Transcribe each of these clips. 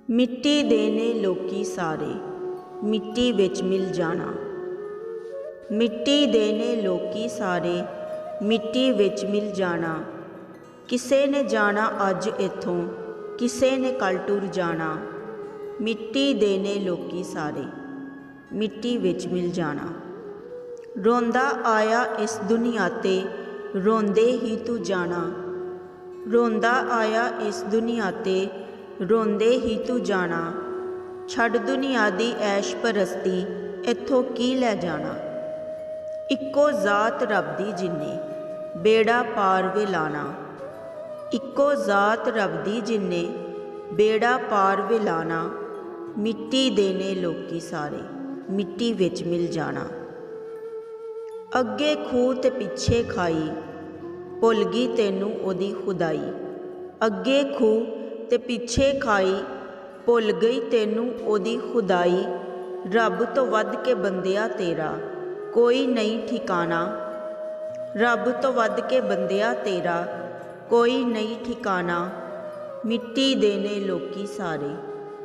मिट्टी दे ने लोकी सारे मिट्टी विच मिल जाना। मिट्टी दे ने लोकी सारे मिट्टी विच मिल जाना। किसे ने जाना अज इत्थों किसे ने कल टुर जाना। मिट्टी दे ने लोकी सारे मिट्टी विच मिल जाना। रोंदा आया इस दुनिया ते रोंदे ही तू जाना। रोंदा आया इस दुनिया ते रोंदे ही तू जाना। छड़ दुनिया दी ऐश परस्ती इत्थों की लै जाना। इक्को जात रब दी जिन्ने बेड़ा पार वे लाना। इक्को जात रब दी जिन्ने बेड़ा पार वे लाना। मिट्टी देने लोकी सारे मिट्टी विच मिल जाना। अगे खूह ते पिछे खाई भुल गई तैनू ओदी खुदाई। अगे खूह ते पिछे खाई भुल गई तैनू ओदी खुदाई। रब तो वध के बंदिया तेरा कोई नहीं ठिकाना। रब तो वध के बंदिया तेरा कोई नहीं ठिकाना। मिट्टी देने लोकी सारे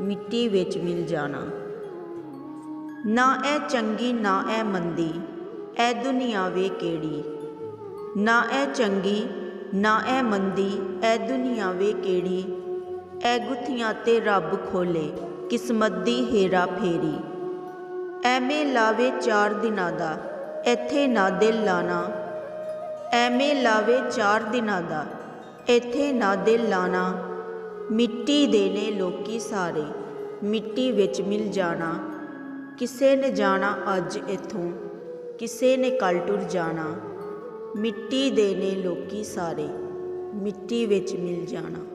मिट्टी विच मिल जाना। ना ए चंगी ना ए मंदी ए दुनिया वे केड़ी। ना ए चंगी ना ए मंदी ए दुनिया वे केड़ी। ए गुत्थियां ते रब खोले किस्मत दी हेरा फेरी। एवें लावे 4 दिनां दा इत्थे ना दिल लाना। एवें लावे 4 दिनां दा इत्थे ना दिल लाना। मिट्टी देने लोकी सारे मिट्टी विच मिल जाना। किसे ने जाना अज इत्थों किसे ने कल टुर जाना। मिट्टी देने लोकी सारे मिट्टी विच मिल जाना।